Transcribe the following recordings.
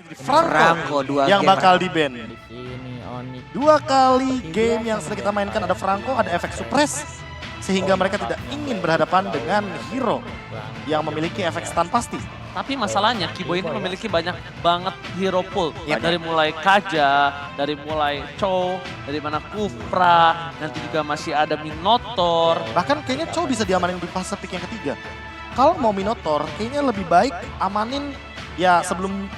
jadi Franco yang bakal di-ban. Dua kali game yang sering kita mainkan ada Franco, ada efek suppress. Sehingga mereka tidak ingin berhadapan dengan hero yang memiliki efek stun pasti. Tapi masalahnya Kibo ini memiliki banyak banget hero pool. Dari mulai Kaja, dari mulai Chow, dari mana Kufra, nanti juga masih ada Minotaur. Bahkan kayaknya Chow bisa diamanin di fase pick yang ketiga. Kalau mau Minotaur, kayaknya lebih baik amanin ya sebelum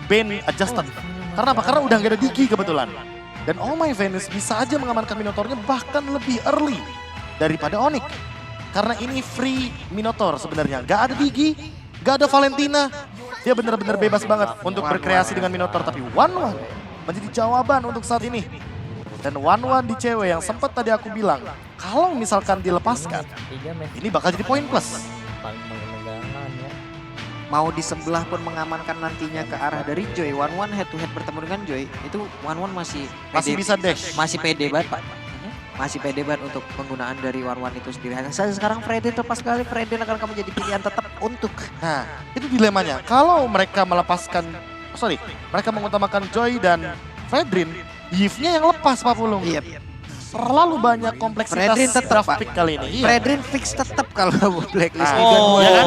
ban adjusted. Karena apa? Karena udah nggak ada Digi kebetulan. Dan Oh My Venus bisa aja mengamankan Minotaurnya bahkan lebih early daripada Onyx. Karena ini free Minotaur sebenarnya. Gak ada Digi, gak ada Valentina. Dia benar-benar bebas banget untuk berkreasi dengan Minotaur. Tapi 1-1 menjadi jawaban untuk saat ini. Dan 1-1 di cewek yang sempat tadi aku bilang, kalau misalkan dilepaskan, ini bakal jadi poin plus. Mau di sebelah pun mengamankan nantinya ke arah dari Joy. 1-1 head to head bertemu dengan Joy. Itu 1-1 masih bisa dash. Masih pede banget Pak. Masih pede banget untuk penggunaan dari 1-1 itu sendiri. Hanya saja sekarang Freddy terlepas kali. Freddy akan kamu jadi pilihan tetap untuk. Nah itu dilemanya. Kalau mereka melepaskan, mereka mengutamakan Joy dan Fredrin, Yves-nya yang lepas Pak Pulung. Iya. Terlalu banyak kompleksitas tetap, draft pick kali ini. Fredrin fix tetap kalau kamu blacklist. Ya kan?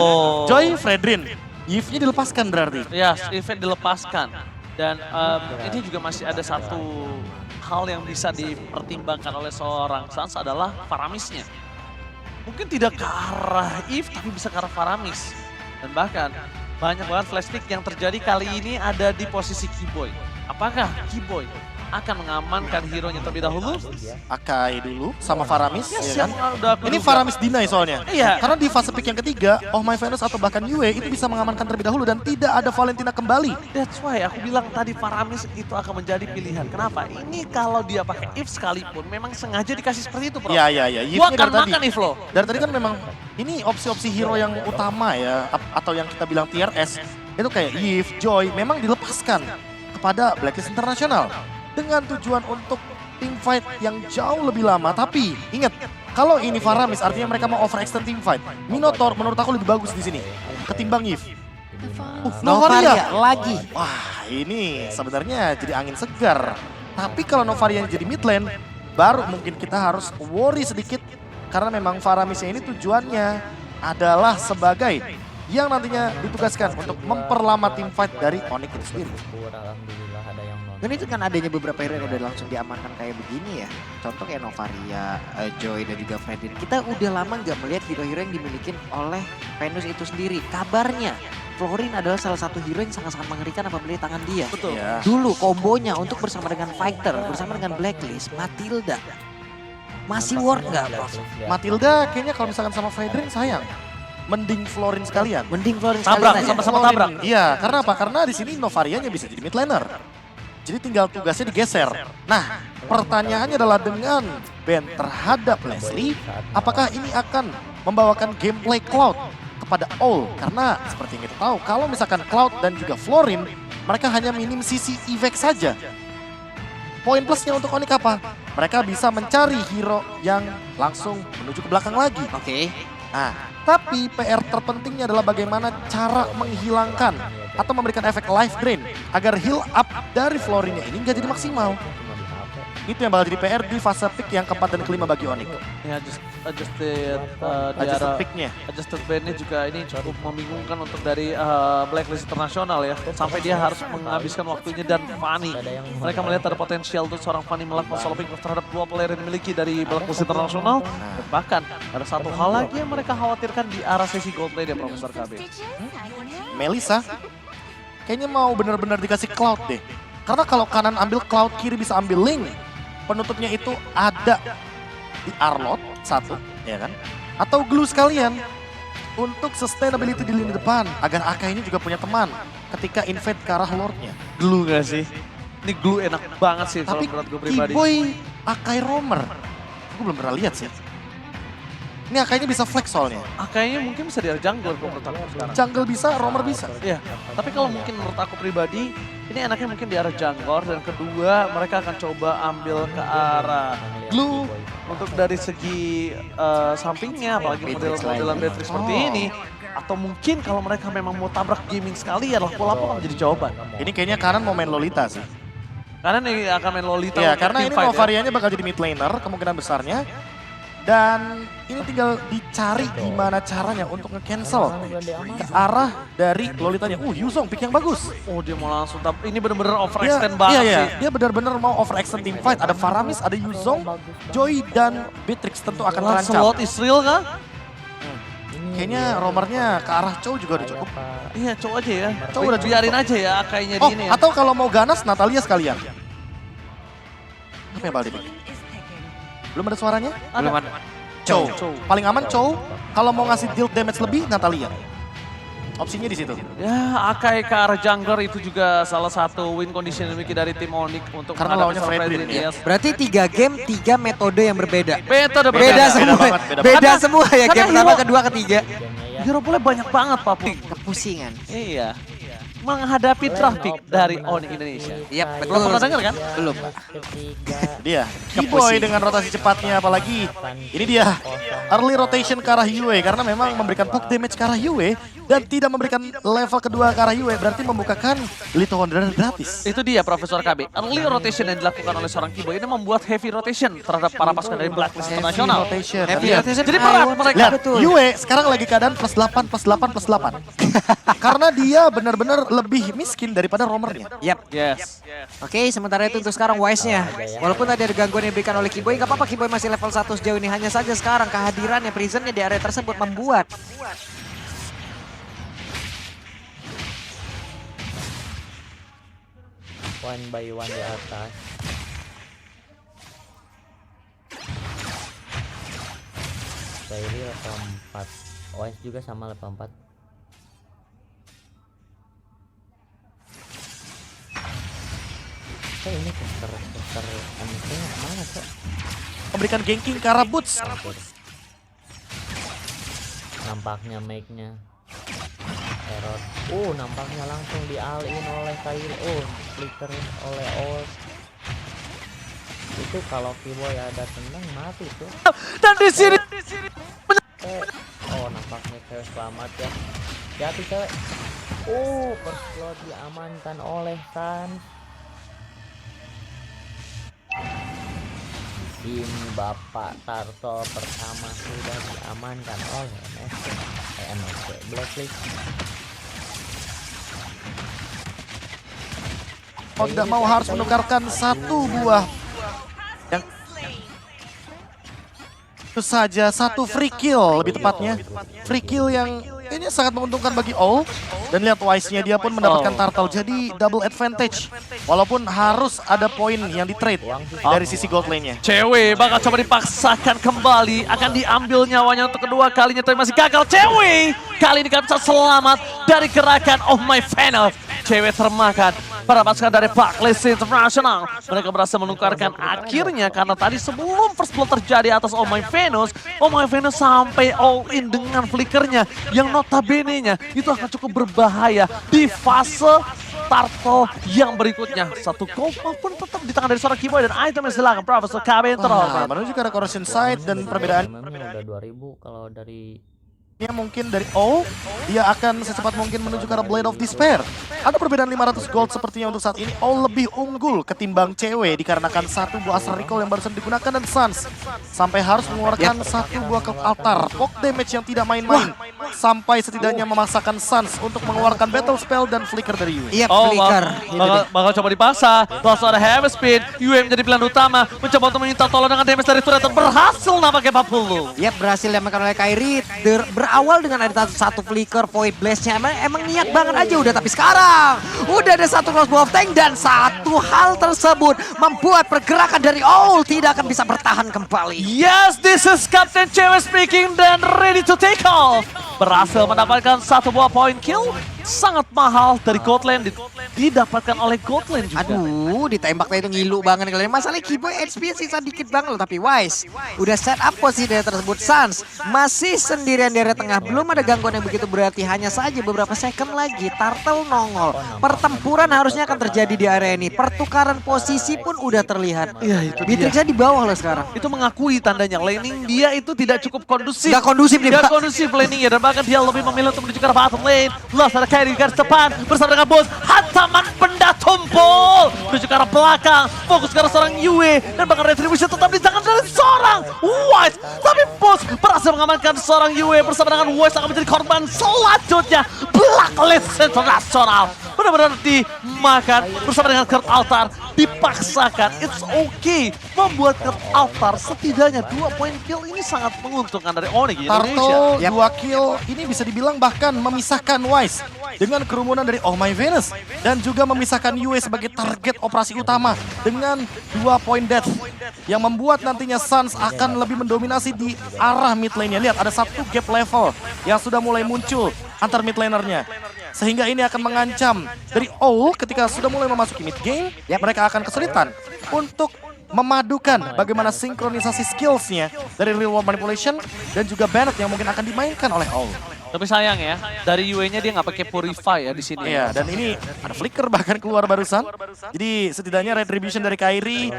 Joy, Fredrin. Yves-nya dilepaskan berarti. Ya, Yves dilepaskan. Dan ini juga masih ada satu hal yang bisa dipertimbangkan oleh seorang Sans adalah Faramisnya. Mungkin tidak ke arah Yves, tapi bisa ke arah Faramis. Dan bahkan banyak banget flash pick yang terjadi kali ini ada di posisi Kiboy. Apakah Kiboy akan mengamankan hero-nya terlebih dahulu? Akai dulu sama Faramis, ya kan? Ini Duga. Faramis deny soalnya. Iya. Karena di fase pick yang ketiga, Oh My Venus atau bahkan Yue itu bisa mengamankan terlebih dahulu dan tidak ada Valentina kembali. That's why aku bilang tadi Faramis itu akan menjadi pilihan. Kenapa? Ini kalau dia pakai If sekalipun memang sengaja dikasih seperti itu, Bro. Iya. Gua akan makan If lo. Dari tadi kan memang ini opsi-opsi hero yang utama ya, atau yang kita bilang tier S. Itu kayak Yves, Joy, memang dilepaskan kepada Blacklist Internasional. Dengan tujuan untuk team fight yang jauh lebih lama. Tapi ingat, kalau ini Faramis artinya mereka mau overextend team fight. Minotaur menurut aku lebih bagus di sini ketimbang Yves. Novaria lagi. Wah ini sebenarnya jadi angin segar. Tapi kalau Novaria jadi mid lane, baru mungkin kita harus worry sedikit. Karena memang Faramisnya ini tujuannya adalah sebagai yang nantinya ditugaskan untuk memperlama team fight dari Onyx itu sendiri. Dan itu kan adanya beberapa hero yang udah langsung diamankan kayak begini ya. Contoh kayak Novaria, Joy dan juga Fredin. Kita udah lama nggak melihat hero-hero yang dimiliki oleh Venus itu sendiri. Kabarnya Florin adalah salah satu hero yang sangat-sangat mengerikan apabila di tangan dia. Betul. Ya. Dulu kombonya untuk bersama dengan Fighter, bersama dengan Blacklist, Matilda. Masih worth nggak, Prof? Matilda kayaknya kalau misalkan sama Fredrin sayang. Mending Florin sekalian. Mending Florin Tabrak, sekalian aja. sama-sama Florin. tabrak. Iya, karena apa? Karena di sini Novarianya bisa jadi mid laner. Jadi tinggal tugasnya digeser. Nah, pertanyaannya adalah dengan ban terhadap Leslie, apakah ini akan membawakan gameplay Cloud kepada All? Karena seperti yang kita tahu, kalau misalkan Cloud dan juga Florin, mereka hanya minim sisi Evex saja. Poin plusnya untuk Onyx apa? Mereka bisa mencari hero yang langsung menuju ke belakang lagi. Oke. Nah, tapi PR terpentingnya adalah bagaimana cara menghilangkan atau memberikan efek life drain agar heal up dari Florinnya ini nggak jadi maksimal. Itu yang bakal jadi PR di fase pick yang keempat dan kelima bagi Onyx. Ya, adjusted Adjusted picknya. Adjusted ban-nya juga ini cukup membingungkan untuk dari Blacklist Internasional ya. Sampai dia harus menghabiskan waktunya dan Fanny. Mereka melihat ada potensial untuk seorang Fanny melakukan solo pick terhadap dua player yang dimiliki dari Blacklist Internasional. Dan bahkan ada satu hal lagi yang mereka khawatirkan di arah sesi gold lane ya Profesor KB. Melissa kayaknya mau benar-benar dikasih Cloud deh. Karena kalau kanan ambil Cloud, kiri bisa ambil Link. Penutupnya itu ada di Arlot satu, ya kan? Atau glue sekalian untuk sustainability di lini depan agar Aka ini juga punya teman ketika invade ke arah Lordnya. Glue gak sih? Ini glue enak banget sih kalau Tapi menurut gue pribadi. Kiboy Akai Romer, gue belum pernah lihat sih. Ini Akainya bisa flex soalnya. Kayaknya mungkin bisa di jungle kalau menurut aku sekarang. Jungle bisa, Romer bisa. Iya, tapi kalau mungkin menurut aku pribadi, ini enaknya mungkin di arah jungle dan kedua mereka akan coba ambil ke arah glue untuk dari segi sampingnya, apalagi model-modelan Beatrix seperti ini. Atau mungkin kalau mereka memang mau tabrak gaming sekali adalah pola apa menjadi jawaban. Ini kayaknya kanan mau main Lolita sih. Karena ini akan main Lolita. Iya, untuk karena ini teamfight ya. Novarianya bakal jadi mid laner kemungkinan besarnya. Dan ini tinggal dicari gimana caranya untuk nge-cancel ke arah dari Lolitanya. Yuzong pick yang bagus. Oh dia mau langsung, ini bener-bener Dia, overextend banget sih. Dia benar-benar mau overextend team fight. Ada Faramis, ada Yuzong, Joy, dan Beatrix tentu akan terancam. Lancelot Israel kah? Kayaknya romernya ke arah Chow juga udah cukup. Iya, coba aja ya. Coba udah biarin aja ya kayaknya di ini ya. Atau kalau mau ganas, Natalia sekalian. Apa ya Baldi? Belum ada suaranya? Belum ada. Chow. Paling aman Chow. Kalau mau ngasih deal damage lebih, Natalia. Opsinya di situ. Ya, Akai ke arah jungler itu juga salah satu win condition yang dimiliki dari tim Onyx untuk Karena menghadapi lawannya seorang Fredrin, ya. Yes. Berarti 3 game, 3 metode yang berbeda. Metode Beda berbeda. semua. banget, beda Beda banget. semua ya Karena game pertama, hero- kedua, ketiga. Hero boleh banyak banget Pak. Kepusingan. Iya. Menghadapi traffic dari Onyx Indonesia. Iya, Belum betul. pernah dengar kan? Belum. Dia, Keyboy dengan rotasi cepatnya apalagi. Ini dia, early rotation ke arah Yue. Karena memang memberikan poke damage ke arah Yue. Dan tidak memberikan level kedua ke arah Yue. Berarti membukakan Little Wanderer gratis. Itu dia Profesor KB. Early rotation yang dilakukan oleh seorang Keyboy ini membuat heavy rotation terhadap para pasukan dari Blacklist Internasional. Rotation. Heavy Lihat. rotation. Jadi berat mereka. Lihat, Betul. Yue sekarang lagi keadaan plus 8, plus 8, plus 8. Karena dia benar-benar lebih miskin daripada romernya. Yap. Yes. Oke, sementara itu untuk sekarang Wise-nya. Walaupun tadi ada gangguan yang diberikan oleh Keyboy, nggak apa-apa Keyboy masih level 1 sejauh ini. Hanya saja sekarang kehadirannya Prisonnya di area tersebut membuat one by one di atas. Kairi level 4. OS juga sama level 4. Ini caster MT-nya mana kok? Memberikan ganking ke arah Boots. Nampaknya make-nya error. Nampaknya langsung di-all-in oleh Kairi. Flicker oleh Ol. Itu kalau Keyboy ada tenang mati tuh. Dan di sini Nampaknya cewek selamat ya. Jatuh cewek. First blood diamankan oleh Sans. Ini Bapak Tarto pertama sudah diamankan oleh MSC Blacklist. Mau tidak mau harus menukarkan satu buah yang itu saja, satu free kill lebih tepatnya. Free kill yang ini sangat menguntungkan bagi All. Dan lihat Wise-nya dia pun mendapatkan turtle, jadi double advantage. Walaupun harus ada poin yang di trade dari sisi gold lane-nya. Cewek bakal coba dipaksakan kembali, akan diambil nyawanya untuk kedua kalinya tapi masih gagal. Cewek kali ini kan bisa selamat dari gerakan Oh My Final. Cewek termakan para pasukan dari Blacklist International. Mereka berhasil menukarkan akhirnya karena tadi sebelum first blood terjadi atas Oh My Venus sampai all in dengan flickernya yang notabene-nya itu akan cukup berbahaya di fase turtle yang berikutnya. Satu gold pun tetap di tangan dari seorang Keyboy dan item yang silakan Profesor KB yang terhormat. Menuju ke arah corrosion side dan perbedaan Memang udah 2000 kalau dari mungkin dari All, dia akan secepat mungkin menuju ke arah Blade of Despair. Ada perbedaan 500 gold sepertinya untuk saat ini. All lebih unggul ketimbang cewek dikarenakan satu buah Astral Recall yang barusan digunakan dan Sans sampai harus mengeluarkan satu buah ke altar. Poke damage yang tidak main-main. Sampai setidaknya memaksakan Sans untuk mengeluarkan Battle Spell dan Flicker dari Yue. Iya, Flicker. Bakal coba dipaksa. Langsung ada heavy speed. UM menjadi pilihan utama. Mencoba untuk meminta tolong dengan damage dari turret. Berhasil nampaknya 40. Iya, berhasil diamankan oleh Kairi. Berawal dengan ada satu flicker, void blast-nya. Emang niat banget aja udah, tapi sekarang udah ada satu crossbow of tank dan satu hal tersebut membuat pergerakan dari All tidak akan bisa bertahan kembali. Yes, this is Captain Cewek speaking dan ready to take off. Berhasil mendapatkan satu buah point kill sangat mahal dari gold lane didapatkan oleh gold lane juga. Aduh, ditembaknya itu ngilu banget kalian. Masalahnya Keyboy HP sisa dikit banget loh, tapi Wise udah set up posisi daerah tersebut. Sans masih sendirian di area tengah, belum ada gangguan yang begitu berarti. Hanya saja beberapa second lagi Turtle nongol. Pertempuran harusnya akan terjadi di area ini. Pertukaran posisi pun udah terlihat. Iya, itu dia. Beatrixnya di bawah loh sekarang. Itu mengakui tandanya laning dia itu tidak cukup kondusif. Gak kondusif nih, Gak Pak. kondusif laningnya, dan bahkan dia lebih memilih untuk menuju ke arah bottom lane. Lost ada Kairi di garis depan bersama dengan Bos. Hantaman benda tumpul menuju ke arah belakang, fokus ke arah seorang Yue, dan bahkan Retribution tetap di tangan dari seorang Wise. Tapi Bos berhasil mengamankan seorang Yue bersama dengan Wise akan menjadi korban selanjutnya. Blacklist internasional benar-benar dimakan bersama dengan Kurt Altar, dipaksakan. It's okay membuat Kurt Altar setidaknya 2 poin kill ini sangat menguntungkan dari Onyx Indonesia. Turtle 2 kill ini bisa dibilang bahkan memisahkan Wise dengan kerumunan dari Oh My Venus, dan juga memisahkan Yue sebagai target operasi utama dengan 2 poin death yang membuat nantinya Suns akan lebih mendominasi di arah mid lane-nya. Lihat, ada satu gap level yang sudah mulai muncul antar mid lanernya. Sehingga ini akan mengancam dari Owl ketika sudah mulai memasuki mid game, mereka akan kesulitan untuk memadukan bagaimana sinkronisasi skillsnya dari real world manipulation dan juga Bennett yang mungkin akan dimainkan oleh Owl. Tapi sayang ya, dari Yue-nya dia nggak pakai Purify ya di sini. Iya, dan ini ada flicker bahkan keluar barusan. Jadi setidaknya Retribution dari Kairi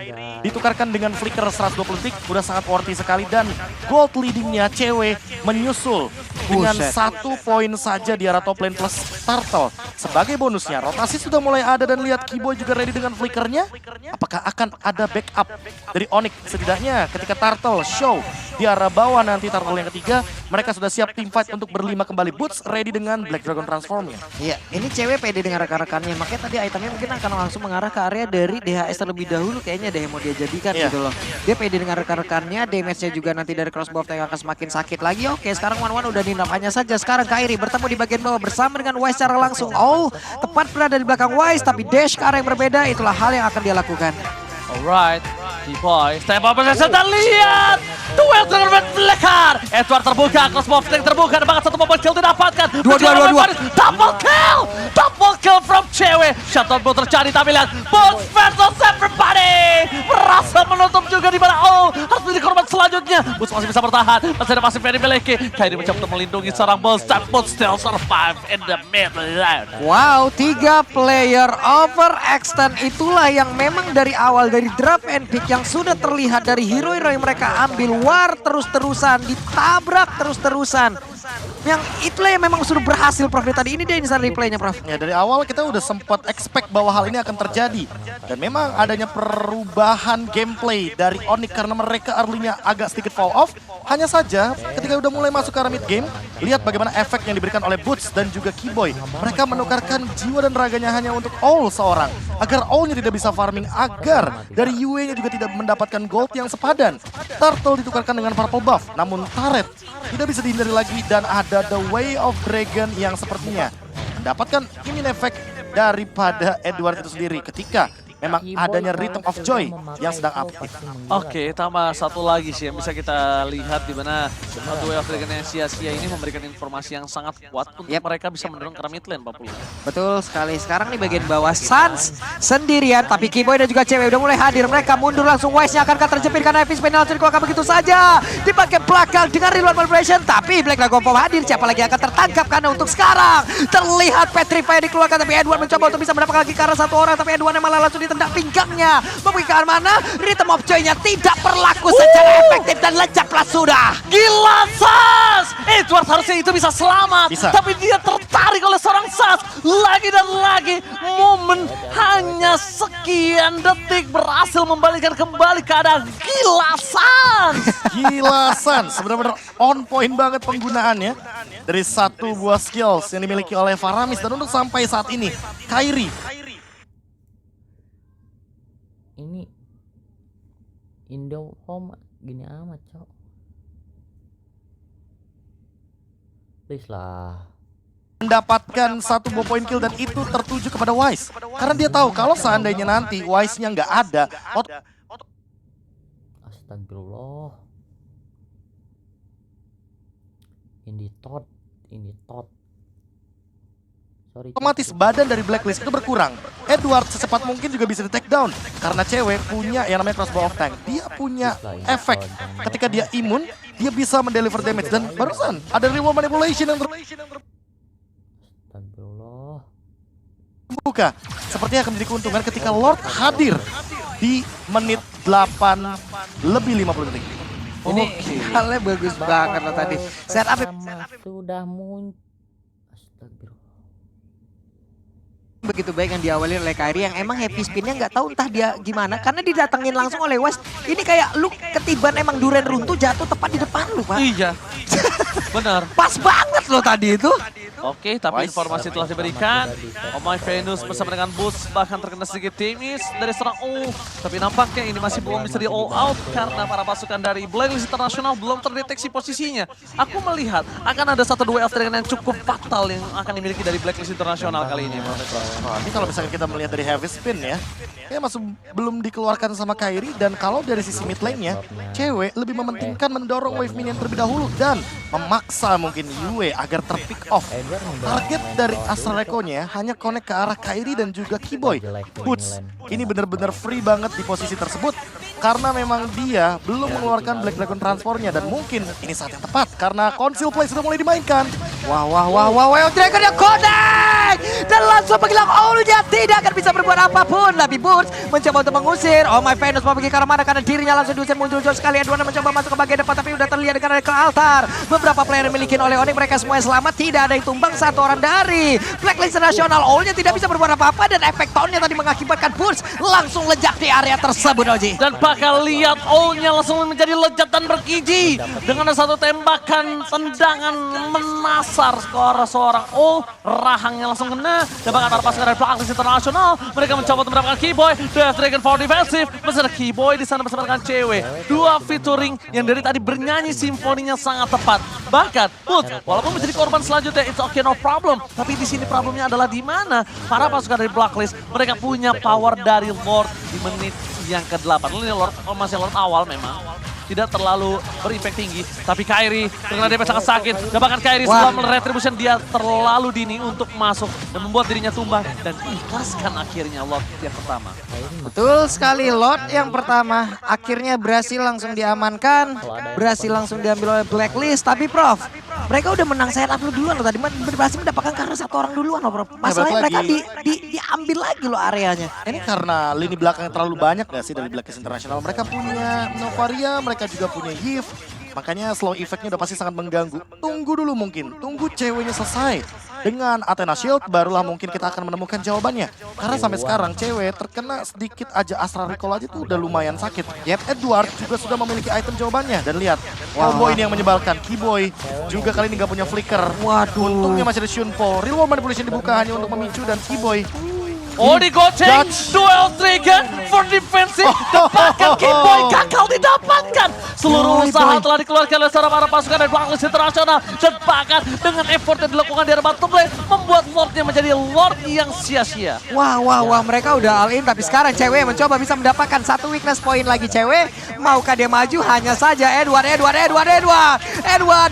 ditukarkan dengan flicker 120 detik, udah sangat worthy sekali. Dan gold leadingnya cewek menyusul dengan 1 poin saja di arah top lane plus Turtle. Sebagai bonusnya, rotasi sudah mulai ada dan lihat Keyboy juga ready dengan flickernya. Apakah akan ada backup dari Onyx? Setidaknya ketika Turtle show di arah bawah nanti Turtle yang ketiga, mereka sudah siap team fight untuk berlima kembali. Boots ready dengan Black Dragon Transformnya. Iya, ini cewek pede dengan rekan-rekannya. Makanya tadi itemnya mungkin akan langsung mengarah ke area dari DHS terlebih dahulu. Kayaknya ada yang mau dia jadikan gitu loh. Dia pede dengan rekan-rekannya. Damage-nya juga nanti dari crossbow yang akan semakin sakit lagi. Oke, sekarang One udah ninam. Hanya saja sekarang Kairi bertemu di bagian bawah bersama dengan Wise secara langsung. Oh, tepat berada di belakang Wise. Tapi dash ke arah yang berbeda. Itulah hal yang akan dia lakukan. Alright, Keyboy step up possession dan lihat duel dengan Red Blacker. Edward terbuka, crossbow flank terbuka, dan bahkan satu mobil kill didapatkan. Dua. Double kill from cewek. Shutdown Bolt terjadi, tapi lihat Bolt versus everybody. Berhasil menutup juga di mana harus menjadi korban selanjutnya. Bolt masih bisa bertahan, masih ada pasif dari Beleke. Kairi mencoba untuk melindungi seorang Bolt, dan Bolt still survive in the mid lane. Wow, 3 player overextend, itulah yang memang dari awal dari draft and pick yang sudah terlihat dari hero-hero yang mereka ambil. War terus-terusan, ditabrak terus-terusan. Yang itulah yang memang sudah berhasil, Prof. Tadi ini dia instant replaynya, Prof. Ya, dari awal kita udah sempat expect bahwa hal ini akan terjadi. Dan memang adanya perubahan gameplay dari Onyx karena mereka early-nya agak sedikit fall off. Hanya saja ketika udah mulai masuk ke arah mid game, lihat bagaimana efek yang diberikan oleh Boots dan juga Keyboy. Mereka menukarkan jiwa dan raganya hanya untuk Owl seorang. Agar Owl-nya tidak bisa farming, agar dari Yue-nya juga tidak mendapatkan gold yang sepadan. Turtle ditukarkan dengan purple buff, namun Turret tidak bisa dihindari lagi, dan ada The Way of Dragon yang sepertinya mendapatkan immune effect daripada Edward itu sendiri ketika memang adanya Rhythm of Joy yang sedang aktif. Oke, tambah satu lagi sih yang bisa kita lihat di mana Way of Dragon yang sia-sia ini memberikan informasi yang sangat kuat untuk mereka bisa mendorong ke mid lane, Pak Pulu. Betul sekali. Sekarang di bagian bawah Suns sendirian, tapi Keyboy dan juga cewek udah mulai hadir. Mereka mundur langsung. Wise-nya akan terjepit karena Epic Penalty dikeluarkan begitu saja. Dipakai belakang dengan reload manipulation, tapi Black Dragon Pop hadir. Siapa lagi yang akan tertangkap karena untuk sekarang terlihat Petrify dikeluarkan, tapi Edward mencoba untuk bisa mendapatkan lagi karena satu orang, tapi Edward malah langsung ditendang pinggangnya. Membuka mana? Rhythm of Joy-nya tidak berlaku secara efektif dan lencaplah sudah. Gila, Sas! Edward harusnya itu bisa selamat. Tapi dia tertarik oleh seorang Sas. Lagi dan lagi. Momen hanya sekian detik berhasil membalikan kembali keadaan. Gila, Sans! Gila Sans, benar-benar on point banget penggunaannya. Dari satu buah skills yang dimiliki oleh Faramis. Dan untuk sampai saat ini, Kairi. Ini Indo home gini amat, cok. Please lah. Mendapatkan satu buah point kill dan itu tertuju kepada Wise. Karena dia tahu kalau seandainya nanti Wise-nya nggak ada. Astagfirullah. Ini tot. Sorry. otomatis badan dari Blacklist itu berkurang. Edward secepat mungkin juga bisa di take down. Karena cewek punya yang namanya crossbow of tank. Dia punya efek. Ketika dia imun, dia bisa mendeliver damage. Dan barusan ada reward manipulation yang Astagfirullah. terbuka. Sepertinya akan menjadi keuntungan ketika Lord hadir di menit 8 lebih 50 detik. Ini halnya bagus banget loh tadi. Setup Sama sudah muncul. Astagfirullah. begitu baik yang diawali oleh Kairi yang emang happy spinnya nggak tahu entah dia gimana karena didatengin langsung oleh West. Ini kayak lu ketiban emang Duren runtuh jatuh tepat di depan lu, Pak. Iya, benar. Pas banget loh tadi itu. Oke, tapi informasi telah diberikan. Oh My Venus bersama dengan Boots bahkan terkena sedikit timis dari serang tapi nampaknya ini masih belum bisa di all out karena para pasukan dari Blacklist International belum terdeteksi posisinya. Aku melihat akan ada 1-2 elf-dragon yang cukup fatal yang akan dimiliki dari Blacklist International kali ini, Profesor. Wah, ini kalau misalnya kita melihat dari heavy spin ya, masih belum dikeluarkan sama Kairi. Dan kalau dari sisi mid lane-nya, cewek lebih mementingkan mendorong wave minion terlebih dahulu dan memaksa mungkin Yue agar terpick off. Target dari Astra Reko-nya hanya connect ke arah Kairi dan juga Keyboy. Boots ini benar-benar free banget di posisi tersebut karena memang dia belum mengeluarkan Black Dragon Transformnya dan mungkin ini saat yang tepat karena Conceal Play sudah mulai dimainkan. Wah, Dragon yang connect! Dan langsung menghilang Owlnya tidak akan bisa berbuat apapun. Tapi Boots mencoba untuk mengusir. Oh My Venus mau pergi ke arah mana karena dirinya langsung diusir muncul jauh sekali. Edward mencoba masuk ke bagian depan tapi udah terlihat dengan ke altar. Beberapa player yang dimiliki oleh Onyx mereka semua selamat. Tidak ada yang tumbang satu orang dari Blacklist Nasional. Owlnya tidak bisa berbuat apa-apa dan efek poundnya tadi mengakibatkan Boots langsung lejak di area tersebut, Oji. Dan bakal lihat Owlnya langsung menjadi lejat dan bergiji dengan ada satu tembakan tendangan menasar ke arah seorang rahangnya langsung kena. Dan bakal para pasukan dari Blacklist International mereka mencoba untuk mendapatkan Keyboy. Death Dragon for defensive. Masih ada Keyboy di sana bersama dengan cewek. Dua featuring yang dari tadi bernyanyi simfoninya sangat tepat. Bahkan Boots walaupun menjadi korban selanjutnya it's okay no problem. Tapi di sini problemnya adalah di mana para pasukan dari Blacklist mereka punya power dari Lord di menit yang ke-8. Ini Lord masih Lord awal memang. Tidak terlalu berimpact tinggi. Tapi Kairi terkena DP sangat sakit. Dan bahkan Kairi setelah retribution dia terlalu dini untuk masuk. Dan membuat dirinya tumbang. Dan ikhlaskan akhirnya Lord yang pertama. Betul sekali, Lord yang pertama akhirnya berhasil langsung diamankan. Berhasil langsung diambil oleh Blacklist. Tapi Prof, mereka udah menang setup duluan loh tadi. Berhasil mendapatkan karena satu orang duluan loh Prof. Masalahnya mereka diambil lagi loh areanya. Ini karena lini belakang terlalu banyak gak sih dari Blacklist International. Mereka punya Novaria, mereka juga punya Yves. Makanya slow effect-nya udah pasti sangat mengganggu. Tunggu dulu mungkin, tunggu ceweknya selesai. Dengan Athena Shield barulah mungkin kita akan menemukan jawabannya. Karena sampai sekarang cewek terkena sedikit aja Astra Recall aja tuh udah lumayan sakit. Edward juga sudah memiliki item jawabannya. Dan lihat, combo ini yang menyebalkan. Keyboy juga kali ini gak punya flicker. Waduh. Untungnya masih ada Shunpo. Real manipulation dibuka hanya untuk memicu dan Keyboy. Oh digoceng, duel trigger for defensive, dapatkan Keyboy gagal didapatkan. Seluruh usaha telah dikeluarkan oleh seorang para pasukan dari Blacklist International. Dan bahkan dengan effort yang dilakukan di area bottom lane, membuat Lordnya menjadi Lord yang sia-sia. Wah, mereka udah all in tapi sekarang cewek mencoba bisa mendapatkan satu weakness point lagi cewek. Maukah dia maju? Hanya saja Edward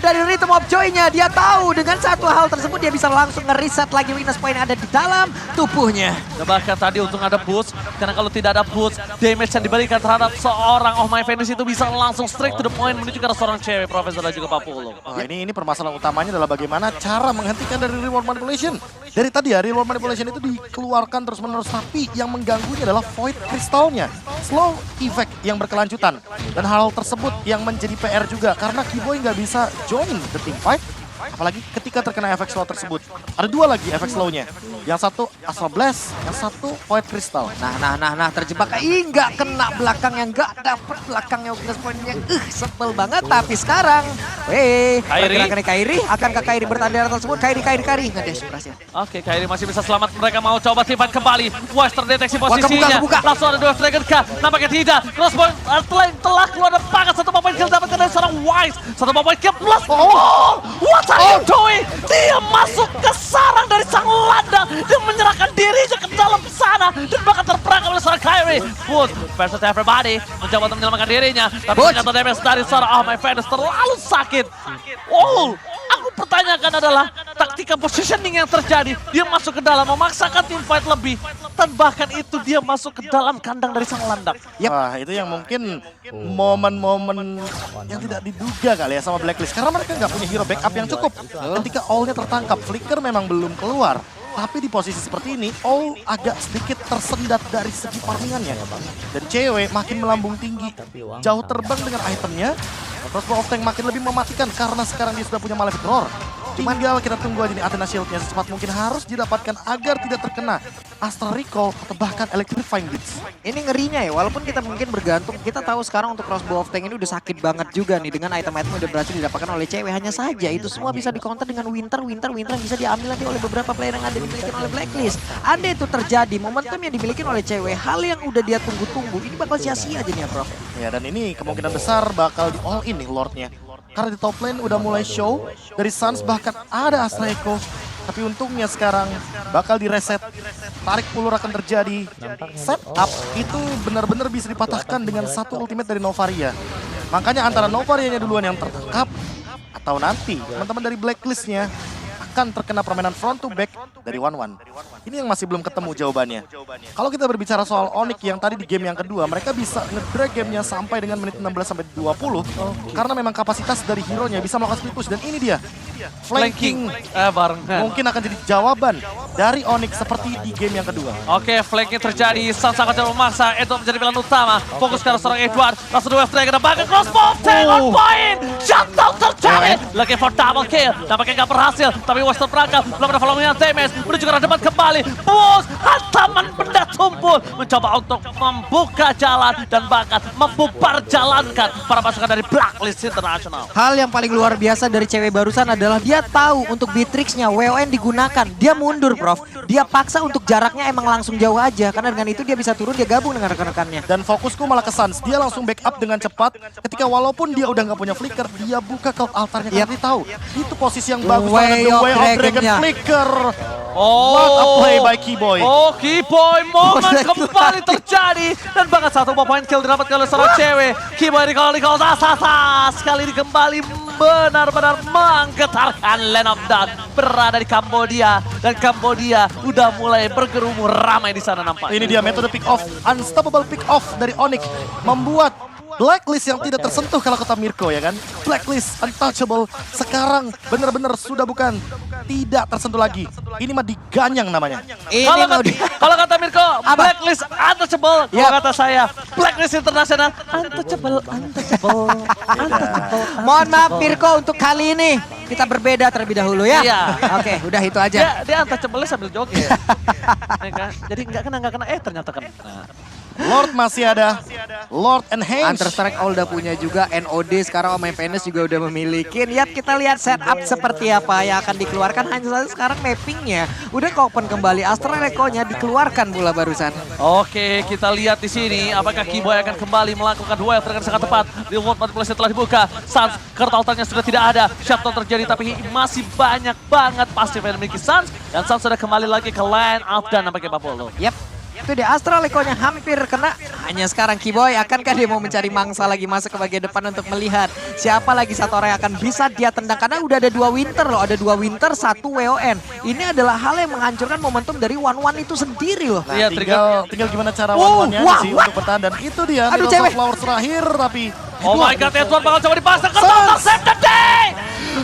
dari Rhythm of Joy-nya. Dia tahu dengan satu hal tersebut dia bisa langsung nge-reset lagi weakness point yang ada di dalam tubuhnya. Dan bahkan tadi untung ada boost, karena kalau tidak ada boost, damage yang diberikan terhadap seorang Oh My Venus itu bisa langsung straight to the point menuju ke arah seorang cewek, Profesor dan juga Pak Pulung. Ini permasalahan utamanya adalah bagaimana cara menghentikan dari reward manipulation. Dari tadi ya, reward manipulation itu dikeluarkan terus-menerus, tapi yang mengganggunya adalah void kristalnya. Slow effect yang berkelanjutan. Dan hal tersebut yang menjadi PR juga, karena Keyboy nggak bisa join the team fight. Apalagi ketika terkena efek slow tersebut. Ada dua lagi efek slownya. Yang satu Astral Blast, yang satu Void Crystal. Nah, terjebak. Nggak kena belakangnya, nggak dapet belakangnya weakness point-nya. Sebel banget. Tapi sekarang, pergerakan Kairi. Akankah Kairi bertanda tersebut? Kairi. Nggak deh, berhasil. Oke, Kairi masih bisa selamat. Mereka mau coba team fight kembali. West terdeteksi posisinya. Kebuka. Langsung ada Death Dragon kah? Nampaknya tidak. Crossbow telah keluar dan pakai satu point kill dapatkan dari seorang Wise. Satu point kill plus. What are you doing? Dia masuk ke sarang dari sang ladang dan menyerahkan dirinya ke dalam sana dan bahkan terperangkap oleh seorang Kairi. Kyrie. Boots versus everybody. Mencoba untuk menyelamatkan dirinya. Tapi ternyata damage dari seorang Oh My Venus terlalu sakit. Oh, aku pertanyakan adalah taktika positioning yang terjadi. Dia masuk ke dalam, memaksakan tim fight lebih. Dan bahkan itu dia masuk ke dalam kandang dari sang landak. Wah, itu yang mungkin momen-momen yang tidak diduga kali ya sama Blacklist. Karena mereka nggak punya hero backup yang cukup. Ketika All-nya tertangkap, Flicker memang belum keluar. Tapi di posisi seperti ini, All agak sedikit tersendat dari segi farmingannya. Dan cewek makin melambung tinggi, jauh terbang dengan itemnya. Crossbow of Tank makin lebih mematikan karena sekarang dia sudah punya Malefic Roar. Tinggal kita tunggu aja nih Athena Shield-nya secepat mungkin harus didapatkan agar tidak terkena Astral Recall atau bahkan Electrifying Blitz. Ini ngerinya ya, walaupun kita mungkin bergantung, kita tahu sekarang untuk Crossbow of Tank ini udah sakit banget juga nih dengan item-item udah berhasil didapatkan oleh cewek. Hanya saja itu semua bisa di-counter dengan Winter yang bisa diambil nanti oleh beberapa player yang ada dimiliki oleh Blacklist. Andai itu terjadi, momentum yang dimiliki oleh cewek, hal yang udah dia tunggu-tunggu, ini bakal sia-sia aja nih ya Prof. Ya dan ini kemungkinan besar bakal di all in nih Lordnya. Karena di top lane udah mulai show, dari Suns bahkan ada Astra Echo. Tapi untungnya sekarang bakal direset, tarik ulur akan terjadi. Setup itu benar-benar bisa dipatahkan dengan satu ultimate dari Novaria. Makanya antara Novarianya duluan yang tertangkap, atau nanti teman-teman dari Blacklist-nya akan terkena permainan front to back dari 1-1. Ini yang masih belum ketemu jawabannya. Kalau kita berbicara soal Onyx yang tadi di game yang kedua, mereka bisa nge-drag gamenya sampai dengan menit 16 sampai 20. Karena memang kapasitas dari hero-nya bisa melakukan split push. Dan ini dia, flanking. Barengan. Mungkin akan jadi jawaban dari Onyx seperti di game yang kedua. Oke, flanking terjadi. Sang sangat memaksa. Itu menjadi pilihan utama. Fokus ke arah seorang Edward. Langsung dua strike. Ada bahkan crossbow. Take on point. Shutdown terjadi. Looking for double kill. Nampaknya nggak berhasil. Tapi Western perangkap. Belum ada following damage. Menuju ke arah depan kembali. Bus. Hantaman benda tumpul. Mencoba untuk membuka jalan. Dan bahkan membubarjalankan para pasukan dari Blacklist International. Hal yang paling luar biasa dari cewek barusan adalah dia tahu untuk Beatrix-nya WON digunakan. Dia mundur Prof. Dia paksa untuk jaraknya emang langsung jauh aja. Karena dengan itu dia bisa turun, dia gabung dengan rekan-rekannya. Dan fokusku malah ke Suns. Dia langsung backup dengan cepat. Ketika walaupun dia udah nggak punya flicker, dia buka ke altarnya karena dia tahu. Itu posisi yang bagus. Way The of Way of Dragon Dragon-nya. Flicker. Oh, What a play by Keyboy. Oh, Keyboy, momen kembali terjadi. Dan bahkan satu point kill didapatkan oleh seorang cewek. Keyboy recall sasa. Sekali ini kembali benar-benar menggetarkan Land of Dark. Berada di Kambodia. Dan Kambodia udah mulai bergerumur ramai di sana nampaknya. Ini dia metode pick off, unstoppable pick off dari Onyx. Membuat Blacklist yang tidak tersentuh kalau kata Mirko ya kan. Blacklist untouchable sekarang benar-benar sudah bukan tidak tersentuh lagi. Ini mah diganyang namanya. Kalau kata Mirko, Blacklist untouchable. Kalau kata saya, Blacklist International untouchable. Mohon maaf Mirko untuk kali ini. Kita berbeda terlebih dahulu ya. Iya. Oke, udah itu aja. Dia untouchable sambil joget. Ya kan? Jadi nggak kena, ternyata kena. Lord masih ada, Lord and Henge. Counter-Strike All udah punya juga, NOD sekarang Om Venus juga udah memiliki. Lihat kita lihat setup seperti apa yang akan dikeluarkan. Hanya saja sekarang mappingnya udah open kembali. Astral Echo-nya dikeluarkan pula barusan. Oke, kita lihat di sini apakah Keyboy akan kembali melakukan duel dengan sangat tepat. Reward manipulasi telah dibuka. Suns kertautannya sudah tidak ada. Shutdown terjadi tapi masih banyak banget pasif yang dimiliki Suns. Dan Suns sudah kembali lagi ke line out dan nampaknya Papolo. Yap. Itu dia Astral Echo-nya hampir kena. Hanya sekarang Keyboy akankah dia mau mencari mangsa lagi masuk ke bagian depan untuk melihat siapa lagi satu orang yang akan bisa dia tendang. Karena udah ada 2 Winter loh. Ada 2 Winter, 1 WON. Ini adalah hal yang menghancurkan momentum dari 1-1 itu sendiri loh. Nah, Iya, tinggal gimana cara one-one-nya sih untuk bertahan. Dan itu dia, Aduh, Needles cewek. of Flowers terakhir tapi... Oh my god, Edward bakal coba dipasang ke total save the day!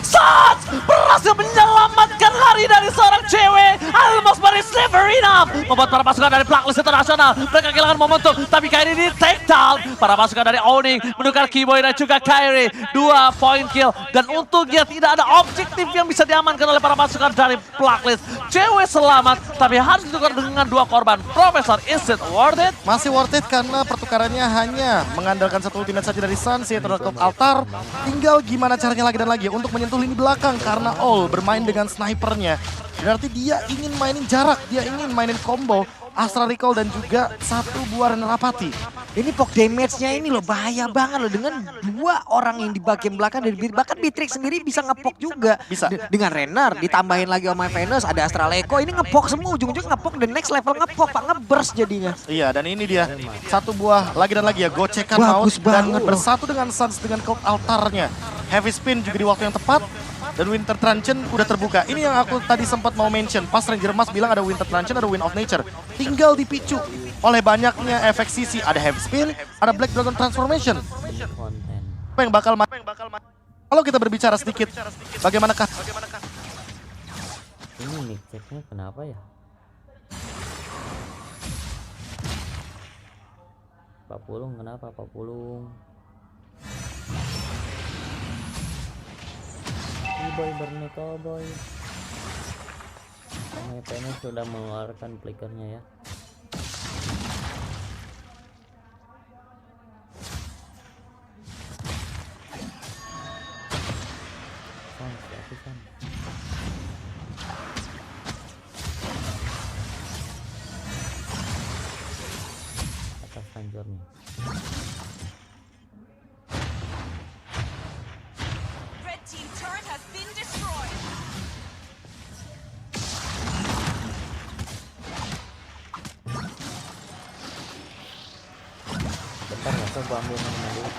Suns berhasil menyelamatkan lari dari seorang cewek. Almost very never enough. Membuat para pasukan dari Blacklist International mereka kehilangan momentum. Tapi kali ini take down. Para pasukan dari Onyx menukar Keyboy dan juga Kyrie. 2 point kill. Dan untungnya tidak ada objektif yang bisa diamankan oleh para pasukan dari Blacklist. Cewek selamat tapi harus ditukar dengan 2 korban. Profesor, is it worth it? Masih worth it karena pertukarannya hanya mengandalkan satu ultimate saja dari Suns yaitu Rock Altar. Tinggal gimana caranya lagi dan lagi untuk menyentuh lini belakang karena All bermain dengan snipernya. Berarti dia ingin mainin jarak, dia ingin mainin combo Astral Recall dan juga 1 buah Renarapati. Ini poke damage-nya ini loh bahaya banget loh. Dengan 2 orang yang di bagian belakang dari bahkan Beatrix sendiri bisa ngepok juga. Bisa. Dengan Renner ditambahin lagi sama Venus, ada Astral Echo, ini ngepok semua ujung-ujung ngepok the next level ngepok Pak, ngeburst jadinya. Iya, dan ini dia satu buah lagi dan lagi ya, gocekan maut Bagus dan banget. bersatu dengan Suns dengan cloud altarnya. Heavy spin juga di waktu yang tepat. Dan Winter Truncheon udah terbuka. Ini yang aku tadi sempat mau mention. Pas Ranger Mas bilang ada Winter Truncheon, ada Wind of Nature. Tinggal dipicu oleh banyaknya efek sisi. Ada Heavy Spin, ada Black Dragon Transformation. Konten. Apa yang bakal kalau kita berbicara sedikit, bagaimanakah Ini mic checknya kenapa ya? Pak Pulung kenapa Pak Pulung? Boy Berneko boy. Kami PNS sudah mengeluarkan flickernya ya. Atas hancurnya. Red team turret has been destroyed. Bentar ya, coba ambil mana dulu.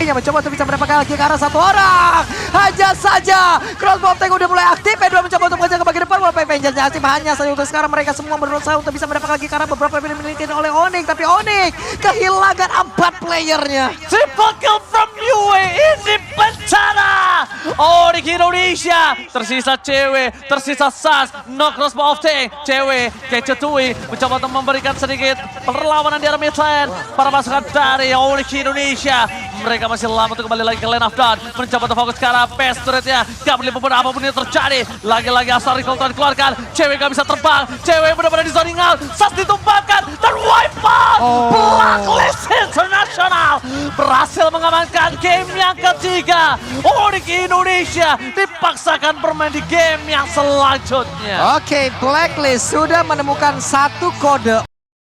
Yang mencoba untuk bisa mendapatkan lagi ke arah 1 orang. Hanya saja crossbow tank udah mulai aktif. Edward mencoba untuk mengejar ke bagian depan. Walaupun Vengeance aktif hanya saja untuk sekarang mereka semua berusaha untuk bisa mendapatkan lagi ke arah beberapa yang dimiliki oleh Onyx. Tapi Onyx kehilangan 4 playernya. Triple kill from UAE ini bencana. Onyx Indonesia. Tersisa cewek, tersisa Suns, no crossbow of tank. Cewek, Kecetui mencoba untuk memberikan sedikit perlawanan di arah mid lane. Para pasukan dari Onyx Indonesia. Mereka masih lama untuk kembali lagi ke lane of dawn. Mencoba untuk fokus ke arah base turretnya. Gak boleh apapun yang terjadi. Lagi-lagi Asar Recall dikeluarkan. Cewek gak bisa terbang. Cewek benar-benar di zoning out. Sas ditumpahkan dan wipe out. Blacklist International berhasil mengamankan game yang ketiga. Onyx Indonesia dipaksakan bermain di game yang selanjutnya. Oke, Blacklist sudah menemukan 1 kode